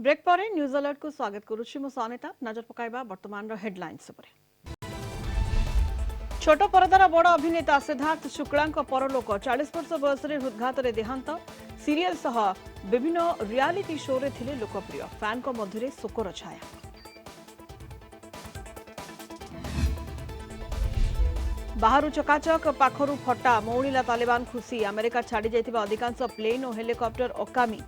Break पर news alert को स्वागत करुछि मु सनिता नजर पकाइबा वर्तमान हेडलाइंस पर। छोट परदार बड़ अभिनेता सिद्धार्थ शुक्ला परलोक 40 वर्ष बयस हृदघात देहांत सीरियल सह विभिन्न रियालिटी शो रे थिले लोकप्रिय फैन को मध्य शोकर छाया। बाहर चकाचक पाखरु फटा मौलिला तालिबान खुशी अमेरिका छाड़ी जाइथिबा अधिकांश प्लेन और हेलिकॉप्टर अकामी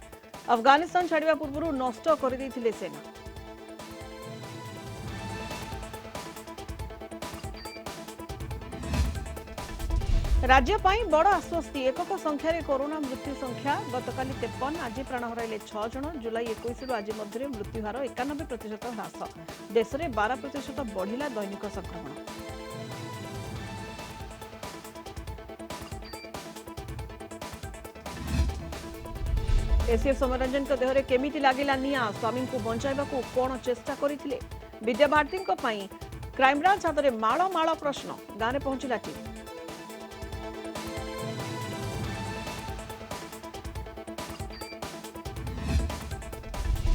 अफगानिस्तान छाड़िबा पूर्व नष्ट कर दैथिले सेना। राज्य पाई बड़ आश्वस्ति एकक संख्यार कोरोना मृत्यु संख्या गतकाली 53 आज प्राण हराइले 6 जन जुलाई 21 आज मध्य मृत्यु हार 91% ह्रास देश में 12% बढ़िला दैनिक संक्रमण। एसीएफ सौम्यरंजन देहरे केमिति लागिला निया स्वामी को बंचाइबा को कोन चेष्टा करिथिले विद्याभारती क्राइमब्रांच हाथ में माळ माळ प्रश्न गाँव में पहुंचला टीम।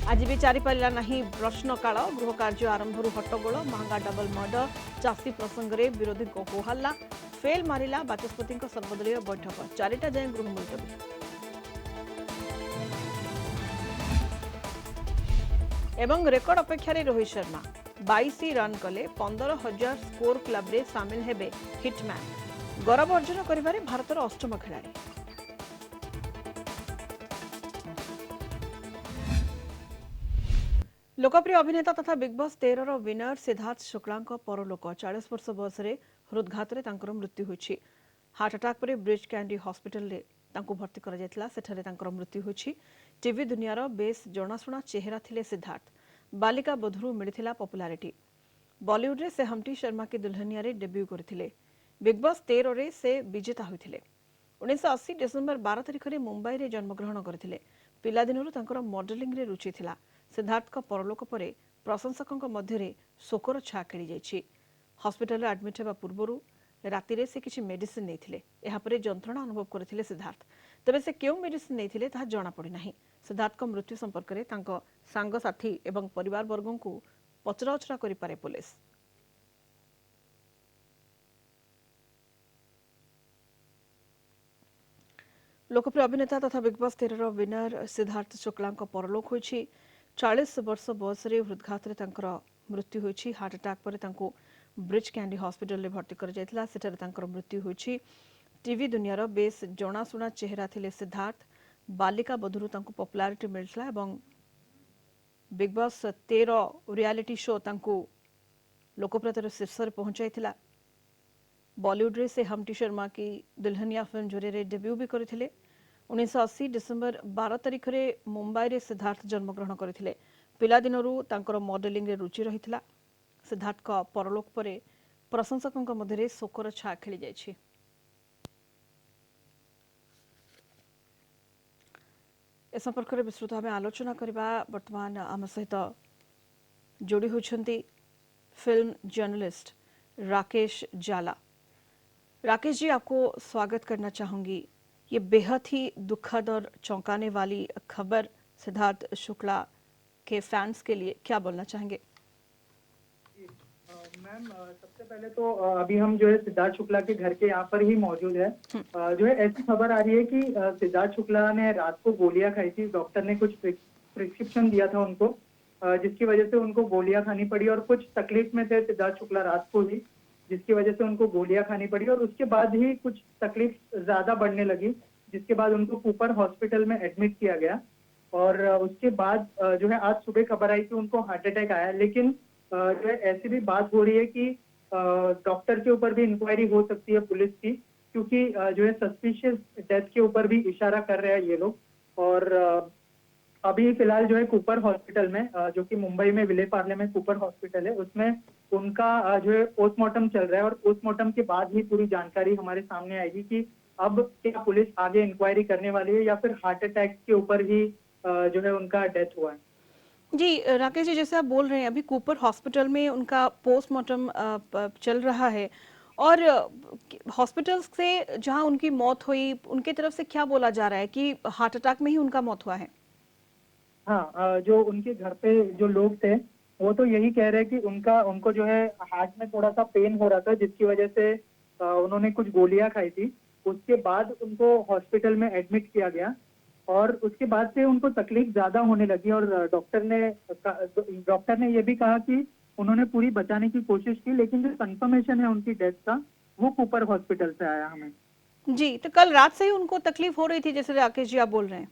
आज भी जारी पारा नहीं प्रश्न काल गृह कार्य आरंभ हट्टगोल महंगा डबल मर्डर चाषी प्रसंग में विरोधी को होहल्ला फेल मारिला बाचस्पति सर्वदलीय बैठक 4टा जाए गृह मुलतवी। एवं रेकर्ड अपेक्षा रोहित शर्मा 22 रन कले 15,000 स्कोर क्लब रे सामिल हेबे हिटमैन गौरव अर्जन करिबारे भारतर अष्टम खिलाड़ी। लोकप्रिय अभिनेता तथा बिग बॉस 13 रो विनर सिद्धार्थ शुक्ला परलोक 40 वर्ष बयस हृदघात मृत्यु होइछि। हार्ट अटैक पर ब्रिज कैंडी हॉस्पिटल रे भर्ती कर जायतिला सेठारे मृत्यु होइछि। टीवी दुनियार बेस जनाशुना चेहरा थिले सिद्धार्थ बालिका बधुरु मिलिथिला पॉपुलैरिटी बॉलीवुड रे से हमटी शर्मा की दुल्हनिया रे डेब्यू करथिले। बिग बॉस 13 रे से विजेता होइथिले। 1980 डिसेंबर 12 तारिख रे मुंबई रे जन्मग्रहण करथिले। पिला दिनरु तांकर मॉडलिंग रे रुचि थिला। सिद्धार्थ का परलोक परे प्रशंसकों मध्य शोकर छा खेली जाइछि। हॉस्पिटल एडमिट हेबा पूर्वरु राति रे से किछि मेडिसिन नैथिले एहा परे जंत्रणा अनुभव करथिले सिद्धार्थ। तबे से केउ मेडिसिन नैथिले ता जणा पड़ी नाही। सिद्धार्थ को मृत्यु संपर्क में तांको सांग साथी एवं परिवार वर्गों को पचराउचरा करि पारे पुलिस। लोकप्रिय अभिनेता तथा बिग बॉस 13 रो विनर सिद्धार्थ शुक्ला परलोक होइछि। 40 वर्ष बयस हृदघात मृत्यु होइछि। हार्ट अटैक पर तांको ब्रिज कैंडी हॉस्पिटल रे भर्ती कर जायतिला सेठारे तांकर मृत्यु होइछि। टीवी दुनियार बेस जनाशुना चेहरा थिले सिद्धार्थ बालिका बधुरु तांको पॉपुलैरिटी मिलथिला एवं बिग बॉस 13 रियलिटी शो तांको लोकप्रियतार शीर्ष रे पहुंचाइथिला। बॉलीवुड रे से हमटी शर्मा की दुल्हनिया फिल्म जरिए डेब्यू भी करथिले। 1980 डिसेंबर 12 तारिख रे मुंबई रे सिद्धार्थ जन्मग्रहण करथिले। पिला दिनरु तांकर मॉडलिंग रे रुचि रहिथिला। सिद्धार्थ का परलोक परे प्रशंसकों मध्य शोकर छा खेली जाइछि। ए संपर्क में विस्तृत भाव आलोचना करबा वर्तमान आम सहित जोड़ी होछंती फिल्म जर्नलिस्ट राकेश जाला। राकेश जी, आपको स्वागत करना चाहूंगी। ये बेहद ही दुखद और चौंकाने वाली खबर सिद्धार्थ शुक्ला के फैंस के लिए क्या बोलना चाहेंगे? मैम, सबसे पहले तो अभी हम जो है सिद्धार्थ शुक्ला के घर के यहाँ पर ही मौजूद है। जो है ऐसी खबर आ रही है कि सिद्धार्थ शुक्ला ने रात को गोलियां खाई थी। डॉक्टर ने कुछ प्रिस्क्रिप्शन दिया था उनको, जिसकी वजह से उनको गोलियां खानी पड़ी और कुछ तकलीफ में थे सिद्धार्थ शुक्ला रात को ही, जिसकी वजह से उनको गोलियां खानी पड़ी और उसके बाद ही कुछ तकलीफ ज्यादा बढ़ने लगी, जिसके बाद उनको कूपर हॉस्पिटल में एडमिट किया गया। और उसके बाद जो है आज सुबह खबर आई कि उनको हार्ट अटैक आया। लेकिन जो है ऐसी भी बात हो रही है कि डॉक्टर के ऊपर भी इंक्वायरी हो सकती है पुलिस की, क्योंकि जो है सस्पिशियस डेथ के ऊपर भी इशारा कर रहे हैं ये लोग। और अभी फिलहाल जो है कूपर हॉस्पिटल में, जो कि मुंबई में विले पार्ले में कूपर हॉस्पिटल है, उसमें उनका जो है पोस्टमार्टम चल रहा है और पोस्टमार्टम के बाद ही पूरी जानकारी हमारे सामने आएगी कि अब क्या पुलिस आगे इंक्वायरी करने वाली है या फिर हार्ट अटैक के ऊपर ही जो है उनका डेथ हुआ है। जी राकेश जी, जैसे आप बोल रहे हैं अभी कूपर हॉस्पिटल में उनका पोस्टमार्टम चल रहा है और हॉस्पिटल से जहां उनकी मौत हुई उनके तरफ से क्या बोला जा रहा है कि हार्ट अटैक में ही उनका मौत हुआ है? हाँ, जो उनके घर पे जो लोग थे वो तो यही कह रहे हैं कि उनको जो है हार्ट में थोड़ा सा पेन हो रहा था, जिसकी वजह से उन्होंने कुछ गोलियां खाई थी। उसके बाद उनको हॉस्पिटल में एडमिट किया गया और उसके बाद से उनको तकलीफ ज्यादा होने लगी और डॉक्टर ने ये भी कहा कि उन्होंने पूरी बचाने की कोशिश की, लेकिन जो कंफर्मेशन है उनकी डेथ का वो कूपर हॉस्पिटल से आया हमें। जी, तो कल रात से ही उनको तकलीफ हो रही थी जैसे राकेश जी आप बोल रहे हैं?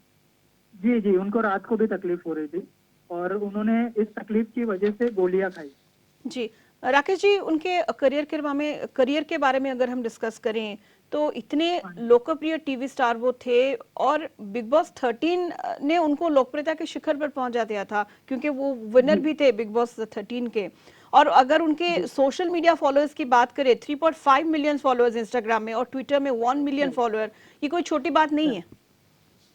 जी जी, उनको रात को भी तकलीफ हो रही थी और उन्होंने इस तकलीफ की वजह से गोलियां खाई। जी। राकेश जी, उनके करियर के बारे में अगर हम डिस्कस करें तो इतने हाँ लोकप्रिय टीवी स्टार वो थे और बिग बॉस 13 ने उनको लोकप्रियता के शिखर पर पहुंचा दिया था क्योंकि वो विनर जी भी थे बिग बॉस 13 के। और अगर उनके जी। सोशल मीडिया फॉलोअर्स की बात करें, 3.5 मिलियन फॉलोअर्स इंस्टाग्राम में और ट्विटर में 1 मिलियन राइट फॉलोअर, ये कोई छोटी बात नहीं है।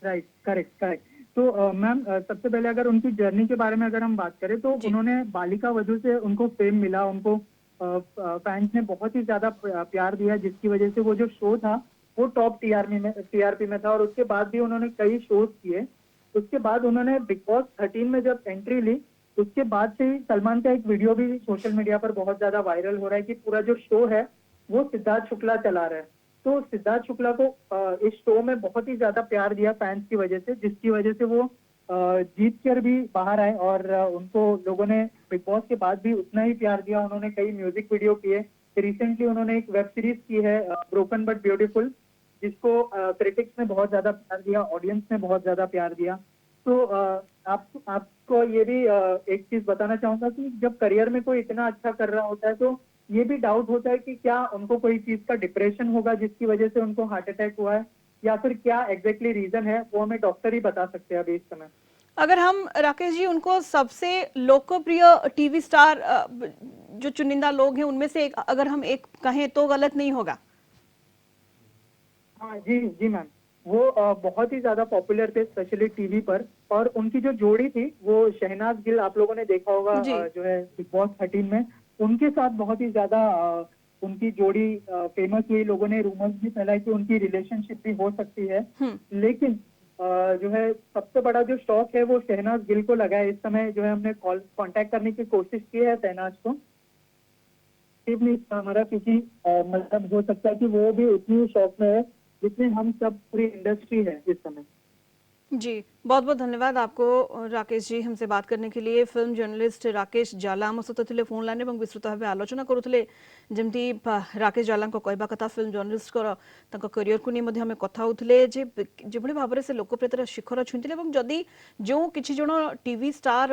Right, correct correct. तो मैम, सबसे पहले अगर उनकी जर्नी के बारे में अगर हम बात करें तो जी। उन्होंने बालिका वधू से उनको फेम मिला, उनको फैंस ने बहुत ही ज्यादा प्यार दिया, जिसकी वजह से वो जो शो था वो टॉप टीआरपी में था और उसके बाद भी उन्होंने कई शोज किए। उसके बाद उन्होंने बिग बॉस 13 में जब एंट्री ली, उसके बाद से ही सलमान का एक वीडियो भी सोशल मीडिया पर बहुत ज्यादा वायरल हो रहा है कि पूरा जो शो है वो सिद्धार्थ शुक्ला चला रहा है। तो सिद्धार्थ शुक्ला को इस शो में बहुत ही ज्यादा प्यार दिया फैंस की वजह से, जिसकी वजह से वो जीत कर भी बाहर आए और उनको लोगों ने बिग बॉस के बाद भी उतना ही प्यार दिया। उन्होंने कई म्यूजिक वीडियो किए। रिसेंटली उन्होंने एक वेब सीरीज की है, ब्रोकन बट ब्यूटीफुल, जिसको क्रिटिक्स ने बहुत ज्यादा प्यार दिया, ऑडियंस ने बहुत ज्यादा प्यार दिया। तो आपको ये भी एक चीज बताना चाहूंगा कि जब करियर में कोई इतना अच्छा कर रहा होता है तो ये भी डाउट होता है कि क्या उनको कोई चीज का डिप्रेशन होगा जिसकी वजह से उनको हार्ट अटैक हुआ है, या फिर क्या एग्जैक्टली रीजन है, वो हमें डॉक्टर ही बता सकते हैं अभी इस समय। अगर हम राकेश जी उनको सबसे लोकप्रिय टीवी स्टार जो चुनिंदा लोग हैं उनमें से एक अगर हम एक कहें तो गलत नहीं होगा। हाँ जी जी मैम, वो बहुत ही ज्यादा पॉपुलर थे स्पेशली टीवी पर। और उनकी जो जोड़ी थी वो शहनाज गिल, आप लोगों ने देखा होगा, जी। जो है बिग बॉस 13 में उनके साथ बहुत ही ज्यादा उनकी जोड़ी फेमस हुई। लोगों ने रूमर्स भी फैलाए कि उनकी रिलेशनशिप भी हो सकती है, हम्म। लेकिन जो है सबसे बड़ा जो शौक है वो शहनाज गिल को लगा है इस समय। जो है हमने कॉल कांटेक्ट करने की कोशिश की है शहनाज को, रिसीव नहीं था हमारा, क्योंकि मतलब हो सकता है कि वो भी उतनी शौक में है जितने हम सब पूरी इंडस्ट्री है इस समय। जी, बहुत-बहुत धन्यवाद आपको राकेश जी हमसे बात करने के लिए। फिल्म जर्नलिस्ट राकेश जाला ଆମ ସହିତ ଥିଲେ ଫୋନ୍ ଲାଇନ୍‌ରେ ଏବଂ ବିସ୍ତୃତ ଭାବେ ଆଲୋଚନା କରୁଥିଲେ। ଯେମିତି ରାକେଶ ଜାଲାଙ୍କ କହିବା କଥା ଫିଲ୍ମ ଜର୍ନଲିଷ୍ଟଙ୍କର ତାଙ୍କ କ୍ୟାରିୟରକୁ ନେଇ ମଧ୍ୟ ଆମେ କଥା ହେଉଥିଲେ ଯେ ଯେଭଳି ଭାବରେ ସେ ଲୋକପ୍ରିୟତାର ଶିଖର ଛୁଇଁଥିଲେ ଏବଂ ଯଦି ଯେଉଁ କିଛି ଜଣ ଟିଭି ଷ୍ଟାର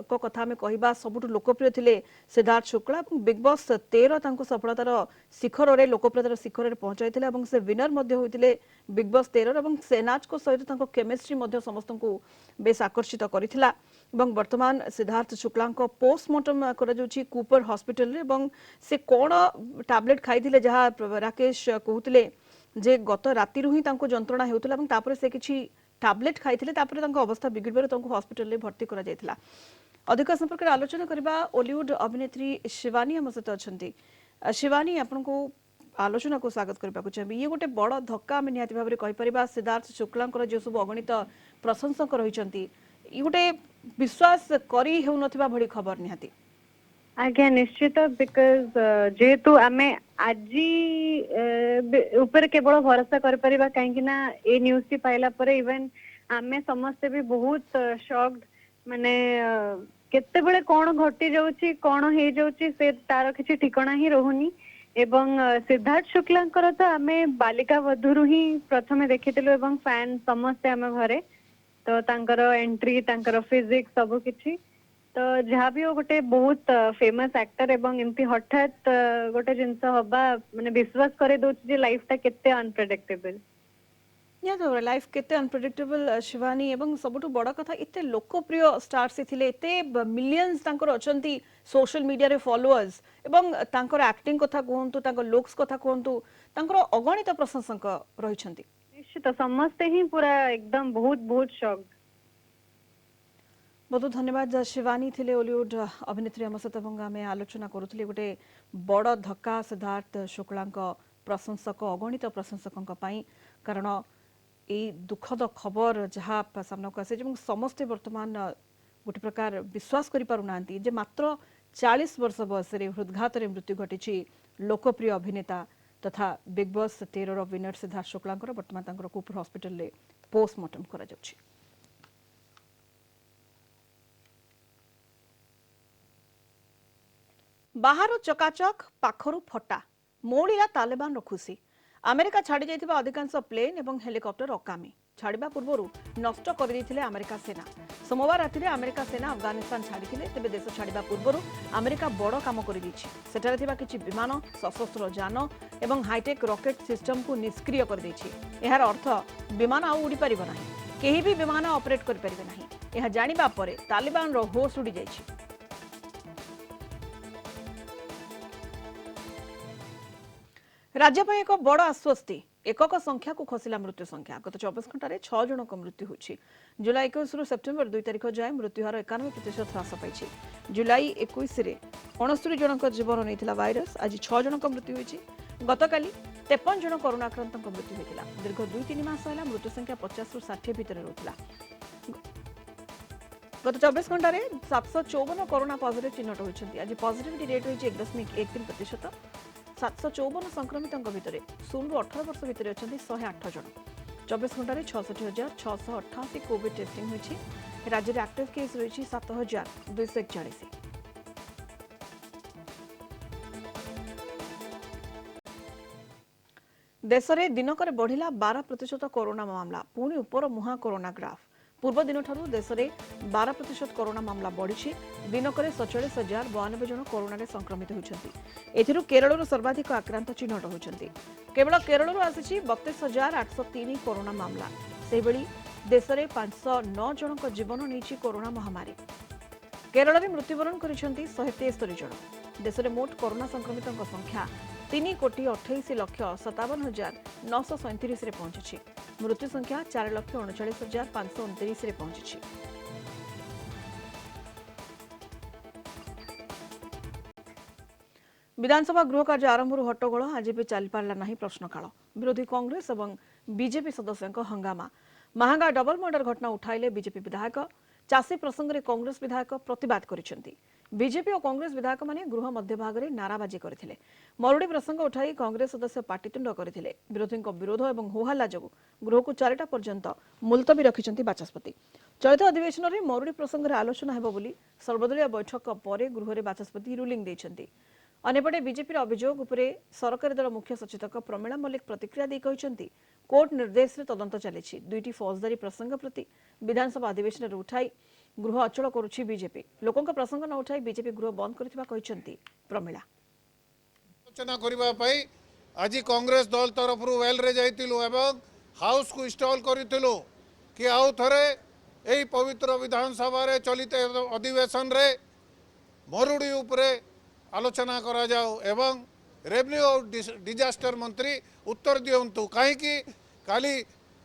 ଙ୍କ କଥା ଆମେ କହିବା ସବୁଠୁ ଲୋକପ୍ରିୟ ଥିଲେ ସିଦ୍ଧାର୍ଥ ଶୁକ୍ଲା ଏବଂ ବିଗ୍ ବସ୍ 13 ତାଙ୍କୁ ସଫଳତାର ଶିଖରରେ ଲୋକପ୍ରିୟତାର ଶିଖରରେ ପହଞ୍ଚାଇଥିଲେ ଏବଂ ସେ ୱିନର ମଧ୍ୟ ହୋଇଥିଲେ ବିଗ୍ ବସ୍ 13 ଏବଂ ସେନାଜଙ୍କ ସହିତ ତାଙ୍କ କେମିଷ୍ଟ୍ରି ମଧ୍ୟ ସମସ୍ତଙ୍କୁ ବେଶ ଆକର୍ଷିତ କରିଥିଲା ଏବଂ ବର୍ତ୍ତମାନ ସିଦ୍ଧାର୍ଥ ଶୁକ୍ଲାଙ୍କ ପୋଷ୍ଟମର୍ଟମ କରାଯାଉଛି କୁପର ହସ୍ପିଟାଲରେ ଏବଂ ସେ କ'ଣ ଟାବଲେଟ୍ ଖାଇଥିଲେ ଯାହା ରାକେଶ କହୁଥିଲେ ଯେ ଗତ ରାତିରୁ ହିଁ ତାଙ୍କୁ ଯନ୍ତ୍ରଣା ହେଉଥିଲା ଏବଂ ତାପରେ ସେ କିଛି ଟାବଲେଟ୍ ଖାଇଥିଲେ ତାପରେ ତାଙ୍କ ଅବସ୍ଥା ବିଗିଡ଼ିବାରୁ ତାଙ୍କୁ ହସ୍ପିଟାଲରେ ଭର୍ତ୍ତି କରାଯାଇଥିଲା। ଅଧିକ ସମ୍ପର୍କରେ ଆଲୋଚନା କରିବା ଓଲିଉଡ୍ ଅଭିନେତ୍ରୀ ଶିବାନୀ ଆମ ସହିତ ଅଛନ୍ତି। ଶିବାନୀ, ଆପଣଙ୍କୁ ଆଲୋଚନାକୁ ସ୍ୱାଗତ କରିବାକୁ ଚାହିଁବି। ଇଏ ଗୋଟେ ବଡ଼ ଧକ୍କା ଆମେ ନିହାତି ଭାବରେ କହିପାରିବା ସିଦ୍ଧାର୍ଥ ଶୁକ୍ଲାଙ୍କର ଯେଉଁ ସବୁ ଅଗଣିତ ପ୍ରଶଂସକ ରହିଛନ୍ତି, ଇଏ ଗୋଟେ ବିଶ୍ୱାସ କରି ହେଉନଥିବା ଭଳି ଖବର ନିହାତି। ଆଜ୍ଞା ନିଶ୍ଚିତ, ବିକଜ ଯେହେତୁ ଆମେ ଆଜି ଉପରେ କେବଳ ଭରସା କରିପାରିବା, କାହିଁକି ନା ଏ ନ୍ୟୁଜ ଟି ପାଇଲା ପରେ ଇଭେନ ଆମେ ସମସ୍ତେ ବି ବହୁତ ଶକ୍ଡ, ମାନେ କେତେବେଳେ କଣ ଘଟି ଯାଉଛି କଣ ହେଇଯାଉଛି ସେ ତାର କିଛି ଠିକଣା ହିଁ ରହୁନି। ଏବଂ ସିଦ୍ଧାର୍ଥ ଶୁକ୍ଲାଙ୍କର ତ ଆମେ ବାଲିକା ବଧୂରୁ ହିଁ ପ୍ରଥମେ ଦେଖିଥିଲୁ ଏବଂ ଫ୍ୟାନ ସମସ୍ତେ ଆମ ଘରେ, ତ ତାଙ୍କର ଏଣ୍ଟ୍ରି ତାଙ୍କର ଫିଜିକ୍ସ ସବୁ କିଛି, ତ ଯାହା ବି ହଉ ଗୋଟେ ବହୁତ ଫେମସ ଆକ୍ଟର ଏବଂ ଏମିତି ହଠାତ୍ ଗୋଟେ ଜିନିଷ ହବା ମାନେ ବିଶ୍ୱାସ କରେଇ ଦଉଛି ଯେ ଲାଇଫ ଟା କେତେ ଅନପ୍ରେଡିକ୍ଟେବଲ। ନିହାତି ଭାବରେ ଲାଇଫ୍ କେତେ ଅନପ୍ରେଡିକ୍ଟେବଲ ଶିବାନୀ ଏବଂ ସବୁଠୁ ବଡ଼ କଥା ଏତେ ଲୋକପ୍ରିୟ ଷ୍ଟାର ସେ ଥିଲେ, ଏତେ ମିଲିୟନ୍ସ ତାଙ୍କର ଅଛନ୍ତି ସୋସିଆଲ ମିଡ଼ିଆରେ ଫଲୋଅର୍ସ ଏବଂ ତାଙ୍କର ଆକ୍ଟିଂ କଥା କୁହନ୍ତୁ ତାଙ୍କ ଲୁକ୍ସ କଥା କୁହନ୍ତୁ ତାଙ୍କର ଅଗଣିତ ପ୍ରଶଂସକ ରହିଛନ୍ତି। ନିଶ୍ଚିତ ସମସ୍ତେ ହିଁ ପୁରା ଏକଦମ ବହୁତ ବହୁତ ଶକ୍। बहुत बहुत धन्यवाद। शिवानी थिले ओलीवुड अभिनेत्री आम सहित आम आलोचना करुले गोटे बड़ धक्का सिद्धार्थ शुक्ला प्रशंसक अगणित प्रशंसकों कारण এই দুঃখদ খবর যাহা সামনাକୁ আসে এবং সমস্তে বর্তমান गोटे प्रकार विश्वास करि पारु नांती जे मात्र 40 वर्ष बयसरे हृदघातरे मृत्यु घटिछि लोकप्रिय अभिनेता तथा बिग बॉस 13 रो विनर सिद्धार्थ शुक्लांकर वर्तमान तांकर कुपर हॉस्पिटल ले पोस्टमार्टम करा जाउछि। बाहर चकाचक पाखरु फटा मोड़िला तालिबान रो खुशी अमेरिका छाड़ी जाइथिबा अधिकांश प्लेन एवं हेलिकॉप्टर अकामी छाड़िबा पूर्वरु नष्ट कर दैथिले अमेरिका सेना। सोमवार राति अमेरिका सेना अफगानिस्तान छाड़िथिले तेबे देश छाड़िबा पूर्वरु अमेरिका बड़ काम कर दैछि। सेठारे थिबा किछि विमान सशस्त्र जान एवं हाईटेक रॉकेट सिस्टम को निष्क्रिय कर दैछि। एहार अर्थ विमान आ उड़ी परिबो नाही, केही भी विमान ऑपरेट कर परिबे नाही। एहा जानिबा परे तालिबान रो होश उड़ी जाइछि। राज्य पर एक बड़ आश्वस्ति एकक संख्या को खसिला मृत्यु संख्या गत 24 घंटे 6 जन मृत्यु होछि। जुलाई 21 रु सेप्टेम्बर 2 तारिख जाए मृत्यु हार 91% ह्रास पाइछि। जुलाई 21 रे 69 जन जीवन नैथिला वायरस आज 6 जन मृत्यु होछि। गतकाली 53 जन कोरोना आक्रांत मृत्यु होइतिला। दीर्घ 2-3 मास होला मृत्यु संख्या 50 रु 60 भितर रहउतिला। गत 24 घंटे 754 कोरोना पॉजिटिव चिन्हट होइछन्ति। आज पॉजिटिविटी रेट होइछि 1.13%। 754 संक्रमित भितर 16 रु 18 वर्ष भितर अच्छा 108 जन। 24 घंटे 66,688 कोविड टेस्टिंग होइछि। राज्य में एक्टिव केस रही 7,241। देश में दिनक बढ़िला 12% कोरोना मामला पुणी उपर मुहा कोरोना ग्राफ। पूर्व दिन ठारू देश में 12% कोरोना मामला बढ़ी। दिनक 47,092 जन कोरोना संक्रमित होती। एथिरू केरल सर्वाधिक आक्रांत चिन्हट होती। केवल केरल आसी 32,803 कोरोना मामला। से भली देश में 509 जन जीवन नहीं कोरोना महामारी। केरल में मृत्युवरण कर 173 जन। देश में मोट कोरोना संक्रमित संख्या 3,28,57,937 रे पहुंची। मृत्यु संख्या 4,39,529 रे पहुंची। विधानसभा गृह कार्य आरंभ हट्टगोल आज भी चली पारला नहीं प्रश्नकाल। विरोधी कांग्रेस और बीजेपी सदस्यों हंगामा महांगा डबल मर्डर घटना उठाइले बीजेपी विधायक। चाषी प्रसंग में कांग्रेस विधायक प्रतिवाद करिसेंती। बीजेपी और कांग्रेस विधायक माने गृह मध्यभाग में नाराबाजी करथिले। मरुड़ी प्रसंग उठाई कांग्रेस सदस्य पाटितुंड करथिले। विरोधी विरोध और होहल्ला जो गृह को 4टा पर्यंत मुलतवी रखिछंती बाचस्पति। चलित अधिवेशन में मरुड़ी प्रसंग में आलोचना हेबो बोली सर्वदलीय बैठक पर गृह में बाचस्पति रूलिंग देइछंती। अन्यपटे बीजेपी अभियोग उपरे सरकारी दल मुख्य सचेतक प्रमीला मल्लिक प्रतिक्रिया दी कहिसेंती कोर्ट निर्देश रे तदंत चलिछि। दुईटी फौजदारी प्रसंग प्रति विधानसभा अधिवेशन रे उठाई गृह अचल करुछि बीजेपी। लोकंक प्रसंग न उठाई बीजेपी गृह बंद करथिबा कहिसेंती प्रमीला। आलोचना करिबा पई आज कांग्रेस दल तरफ वेल रे जाइतिलु एवं हाउस को इंस्टॉल करितिलु कि आउ थरे एई पवित्र विधानसभा रे चलित अधिवेशन रे मरुड़ी उपरे आलोचना करा जाओ एवं रेवेन्यू और डिजास्टर मंत्री उत्तर दियंतु कहीं खाली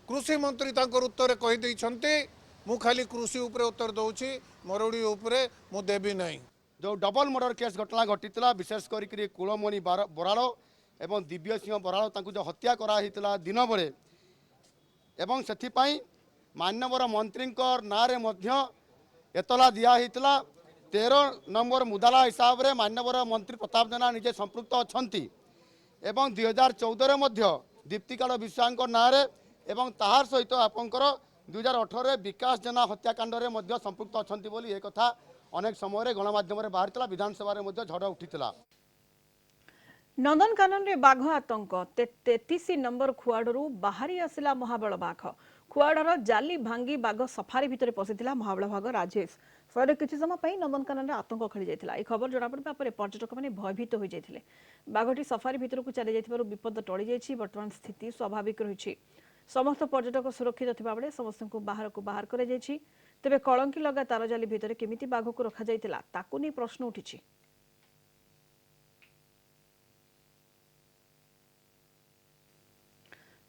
कृषि मंत्री तांकर उत्तर कहि दैछंती मु खाली कृषि उपरे उत्तर दउछि मरुड़ी उपरे मु देबी नहीं। जो डबल मर्डर केस घटना घटीला विशेष करी कुलमणि बराड़ एवं दिव्य सिंह बराड़ तांकु जो हत्या करा हितला दिन बेले एवं सेथिपाई मान्यवर मंत्री ना रे मध्य एतला दिया हितला 13 नंबर मुदाला हिसाब रे मान्यवर मंत्री प्रताप जेना निजे संपृक्त अछंती एवं 2014 रे मध्य दीप्तिकाल विश्वांक ना रे एवं ताहार सहित आपंकर 2018 रे विकास जेना हत्याकांड रे मध्य संपृक्त अछंती बोली ए कथा अनेक समय रे गणमाध्यम रे बाहरतला विधानसभा रे मध्य झड़ उठितला। नंदनकानन रे बाघ आतंक 33 नंबर खुआडरू बाहरी आसिला महाबल बाघ। खुआडर जाली भांगी बाघ सफारी भितर पशिथिला महाबल बाघ राजेश। फल किछि समय पई नंदनकानन रे आतंक खेली जायतिला। ए खबर जणा पड़बा परे पर्यटक माने भयभीत होई जायतिले। बाघटी सफारी भितर को चली जायतिबारु विपद टळी जायछि। वर्तमान स्थिति स्वाभाविक रहिछि। समस्त पर्यटक सुरक्षित थिबा बेले समस्त को बाहर करे जायछि। तेबे कलंकी लगा तार जाली भितर केमिति बाघ को रखा जायतिला ताकू नै प्रश्न उठिछि।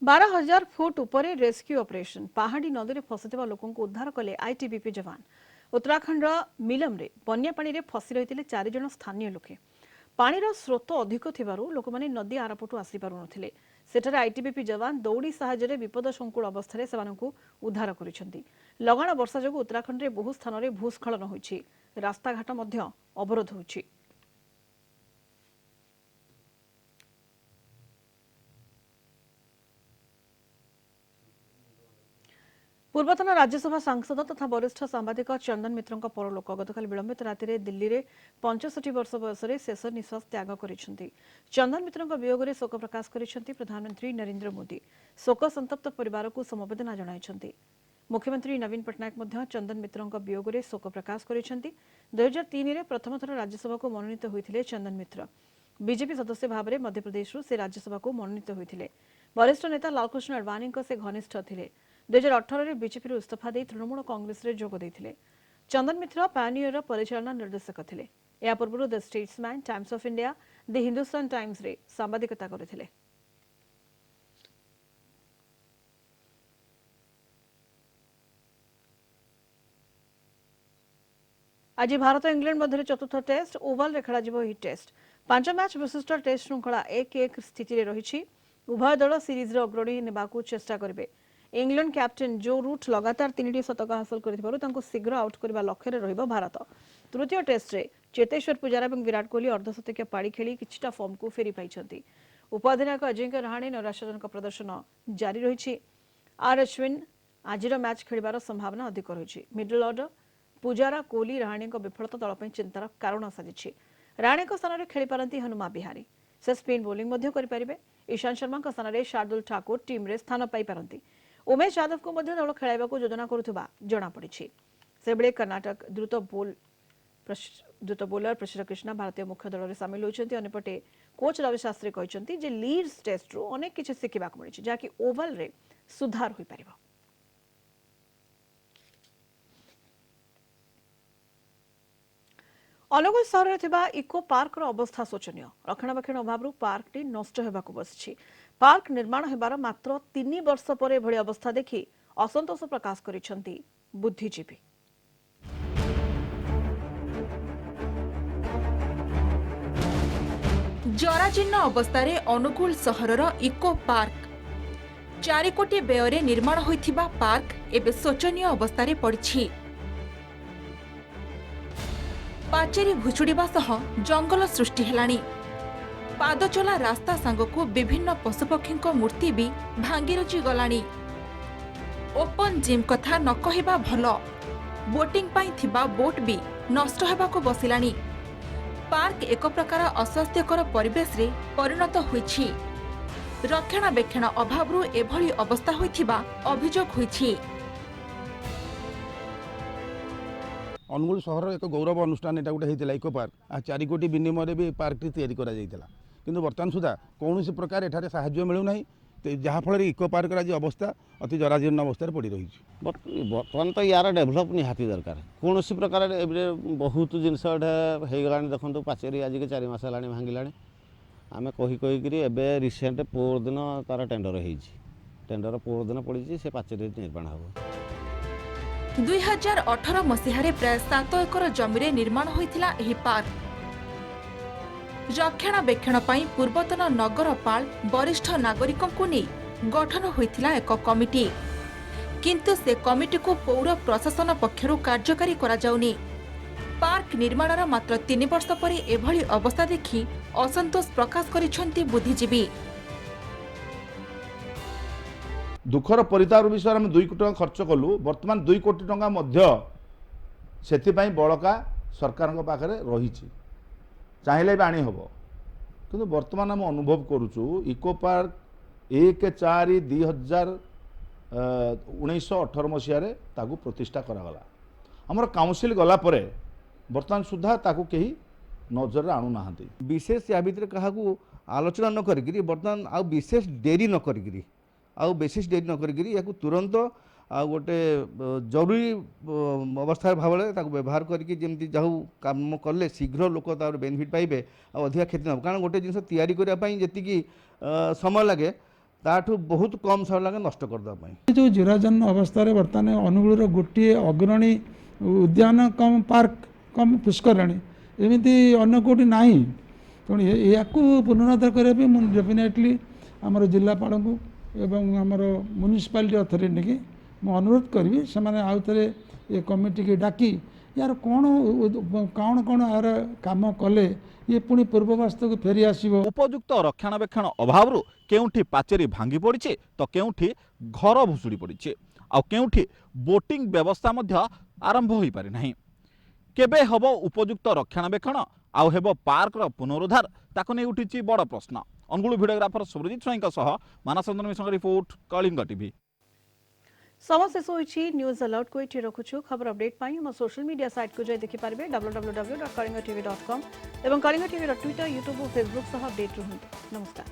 12,000 फुट उपरे रेस्क्यू ऑपरेशन पहाड़ी नदी में फसिथिबा लोकों को उद्धार कले आईटीबीपी जवान। उत्तराखंड मिलम रे बन्या पानी रे फसी रहिथिले 4 जन स्थानीय लोके। पानीर स्रोत अधिक थिबारु लोकमाने नदी आरपटु आसी पारु नथिले सेठारे आईटीबीपी जवान दौड़ी साहाय्य विपद संकुल अवस्था सेमानंकु उद्धार करिसेंती। लगाण वर्षा जोगु उत्तराखंड रे बहु स्थान रे भूस्खलन होइछि, रास्ताघाट मध्य अवरोध होइछि। पूर्वतन राज्यसभा सांसद तथा वरिष्ठ सांबादिक चंदन मित्र परलोक गतकाल विलंबित राति दिल्ली में 65 वर्ष बयस शेष निश्वास त्याग करिसेंती। चंदन मित्र वियोग में शोक प्रकाश करिसेंती प्रधानमंत्री नरेंद्र मोदी। शोक संतप्त परिवार को समवेदना जणाइछंती। मुख्यमंत्री नवीन पट्टनायक मध्य चंदन मित्र वियोग में शोक प्रकाश करिसेंती। 2003 में प्रथम थर राज्यसभा को मनोनीत होइथिले चंदन मित्र। बीजेपी सदस्य भाव में मध्यप्रदेश से राज्यसभा को मनोनीत होइथिले। वरिष्ठ नेता लालकृष्ण अडवाणी से घनिष्ठ थिले। 2018 में बीजेपी इस्तीफा दे तृणमूल कांग्रेस रे जोग देथिले। चंदन मित्र पायोनियर परिचालना निर्देशक थिले। या पूर्व the statesman, times of India, the Hindustan times रे सांबादिकता करथिले। आज भारत इंग्लैंड मध्य चतुर्थ टेस्ट ओवल रे खेला ही टेस्ट 5 मैच विशिष्ट टेस्ट श्रृंखला 1-1 स्थिति रही। उभय दल सीरीज रे अग्रणी नेबाकू चेष्टा करिवे। इंग्लैंड कैप्टेन जो रूट लगातार 3टी शतक हासिल कर शीघ्र आउट करने लक्ष्य रहिबो भारत। तृतीय टेस्ट रे चेतेश्वर पुजारा और विराट कोहली अर्धशतकीय पाड़ी खेली किछटा फॉर्म को फेरी पाइछंती। उपाधिनायक अजिंक्य रहाणे नैराश्यजनक प्रदर्शन जारी रही। आर अश्विन आजिर मैच खेलिबार संभावना अधिक रही। मिडल ऑर्डर पुजारा कोहली रहाणे विफलता दल पर चिंतार कारण साजिछि। रहाणे स्थान में खेलीपारती हनुमा विहारी। से स्पिन बोलिंग करें। ईशान शर्मा स्थान में शार्दुल ठाकुर टीम रे स्थान पाइपारती। उमेश यादव को मध्य दल खेलाइबा को योजना करुवा जना पड़ी। से बेले कर्नाटक द्रुत बोलर प्रसिद्ध कृष्णा भारतीय मुख्य दल में सामिल होती। अन्यपटे कोच रवि शास्त्री कहते जे लीड्स टेस्ट रु अनेक किछि शिखिबा को मिली जहाँकि ओवल रे सुधार होई परिबो। अनुगुल सहर में इको पार्क अवस्था शोचनीय। रक्षणाबेक्षण अभाव पार्क टी नष्ट होगाक बसी। पार्क निर्माण होबार मात्र 3 वर्ष पर एभली अवस्था देखि असंतोष प्रकाश करिसेंती बुद्धिजीवी। जराजीर्ण अवस्था अनुगुल सहरर इको पार्क 4 कोटी व्यय निर्माण होइथिबा पार्क एबे शोचनीय अवस्था पड़ी। पाचेरी भुचुड़िबा सह जंगल सृष्टि हेलानी। पादचला रास्ता सांगकु विभिन्न पशुपक्षी मूर्ति भी भांगीरुची गलानी। ओपन जिम कथा न कहिबा भल। बोटिंग पाई थिबा बोट भी नष्ट हेबाकु बसिलानी। पार्क एक प्रकार अस्वास्थ्यकर परिवेश रे परिणत होइछि। रक्षणाबेक्षण अभावरु एभली अवस्था होइथिबा अभियोग होइछि। अनुगुल सहर एक गौरव अनुष्ठान एटा गोटे होता इको पार्क आ 4 कोटी विनिमय भी पार्क टी तैयारी करा जाइतला किंतु वर्तमान सुधा कौन प्रकार एठारे साहाय्य मिलूना जहाँफल इको पार्क आज अवस्था अति जराजीर्ण अवस्था पड़ रही। बर्तमान तो यार डेभलप निहाती दरकार कौन प्रकार बहुत जिनस होगा देखो पाचेरी आज के 4 मास है भांगिला आम कहीकि एवं रिसेंट पोर दिन तार टेंडर टेंडर पोर दिन पड़ी से पाचेरी निर्माण हम। 2018 मसीहारे प्राय 7 एकर जमीरे निर्माण होइथिला एही पार्क। रक्षणाबेक्षण पई पूर्वतन नगरपाल वरिष्ठ नागरिकंकु नै गठन होइथिला एक कमिटी किंतु से कमिटी को पौर प्रशासन पक्षरु कार्यकारी करा जाउनी। पार्क निर्माणर मात्र 3 वर्ष परे एभली अवस्था देखि असंतोष प्रकाश करिसंती बुद्धिजीवी। दुखर परितार विषय में 2 कोटी टका खर्च कलु वर्तमान 2 कोटी टका मध्य सेथिपाई बड़का सरकार पाखे रही चाहिए भी आनी हम कि वर्तमान आम अनुभव करुचु इको पार्क 1/4/2018 मसीह प्रतिष्ठा करागला। आमर काउंसिल गला परे वर्तमान सुधा ताकू कहीं नजर आणुना विशेष या भितर क्या आलोचना न करी वर्तमान आ विशेष डेरी न करी आउ बेसिस डेरी न करी तुरंत आ गोटे जरूरी अवस्था भाव व्यवहार करके जमी जाऊ काम कले शीघ्र लोक बेनिफिट पाइबे आ अधिका क्षति न कारण गोटे जिन तैयारी करने जी समय लगे ताठू बहुत कम समय लगे नष्ट करदेवाई। जो जराजन्न अवस्था बर्तमान अनुगुल गोटे अग्रणी उद्यान कम पार्क कम पुष्करणी एमती अन्न कोटी ना ତେଣୁ ଏହାକୁ ପୁନରୁଦ୍ଧାର କରିବା ପାଇଁ ମୁଁ ଡେଫିନେଟଲି ଆମର ଜିଲ୍ଲାପାଳ को एवं आमर म्युनिसिपालिटी अथॉरिटी की मैं अनुरोध करी से आउ थे ये कमिटी की डाकी यार कौन कौन कौन यार काम कले ये पुणी पूर्वावस्था को फेरी आसो। उपयुक्त रक्षणाबेक्षण अभाव केउठी पाचेरी भांगी पड़ी तो केउठी घर भुशुड़ी पड़ी आ केउठी बोटिंग व्यवस्था मध्य आरंभ हो पारि नाही। केबे हबो उपयुक्त रक्षणाबेक्षण आउ हेबो पार्क रो पुनरुद्धार ताको नै उठिछि बड़ प्रश्न। अनुगुल भिडियोग्राफर सुब्रजीत स्वाईंका सह मानस रंजन मिश्र रिपोर्ट कलिंग टीवी। समय शेष होइछि न्यूज अलर्ट को एठी रखुछु। खबर अपडेट पाई हम सोशल मीडिया साइट को जाय देखि पारबे www.kalingatv.com एवं kalingatv रो ट्विटर यूट्यूब और फेसबुक सह अपडेट रहंतु। नमस्कार।